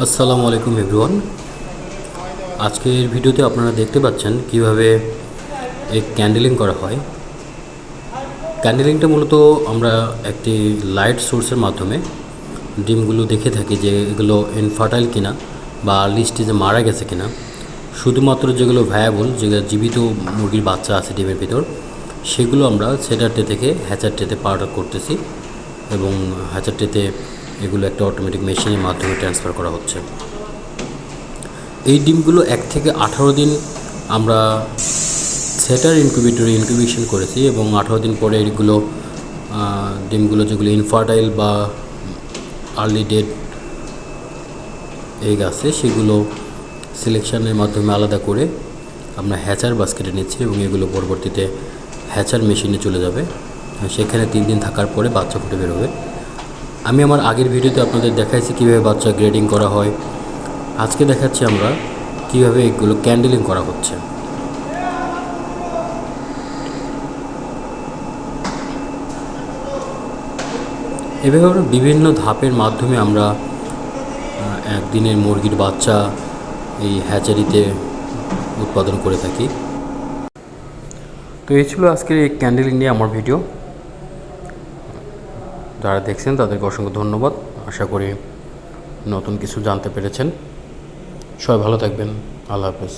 আসসালামু আলাইকুম এভরিওয়ান। আজকের ভিডিওতে আপনারা দেখতে পাচ্ছেন কিভাবে এই ক্যান্ডেলিং করা হয়। ক্যান্ডেলিংটা মূলত আমরা একটি লাইট সোর্সের মাধ্যমে ডিমগুলো দেখে থাকি যে এগুলো ইনফার্টাইল কিনা বা আর্লি স্টেজে মারা গেছে কিনা। শুধুমাত্র যেগুলো ভায়াবল, যেগুলো জীবিত মুরগির বাচ্চা আছে ডিমের ভিতর, সেগুলো আমরা সেটার ট্রে থেকে হ্যাচার ট্রেতে পাউডার করতেছি এবং হ্যাচার ট্রেতে এগুলো একটা অটোমেটিক মেশিনের মাধ্যমে ট্রান্সফার করা হচ্ছে। এই ডিমগুলো 1 থেকে 18 দিন আমরা সেটার ইনকিউবেটরে ইনকিউবেশন করেছি এবং 18 দিন পরে এগুলো ডিমগুলো যেগুলো ইনফার্টাইল বা আর্লি ডেড এগ আছে সেগুলো সিলেকশনের মাধ্যমে আলাদা করে আমরা হ্যাচার বাস্কেটে নিচ্ছি এবং এগুলো পরবর্তীতে হ্যাচার মেশিনে চলে যাবে। সেখানে 3 দিন থাকার পরে বাচ্চা ফুটে বেরোবে। আমি আমার আগের ভিডিওতে আপনাদের দেখাইছি কীভাবে বাচ্চা গ্রেডিং করা হয়। আজকে দেখাচ্ছি আমরা কীভাবে এগুলো ক্যান্ডেলিং করা হচ্ছে। এভাবে আমরা বিভিন্ন ধাপের মাধ্যমে আমরা একদিনের মুরগির বাচ্চা এই হ্যাচারিতে উৎপাদন করে থাকি। তো এই ছিল আজকের এই ক্যান্ডেলিং নিয়ে আমার ভিডিও। যারা দেখছেন তাদেরকে অসংখ্য ধন্যবাদ। আশা করি নতুন কিছু জানতে পেরেছেন। সবাই ভালো থাকবেন। আল্লাহ হাফেজ।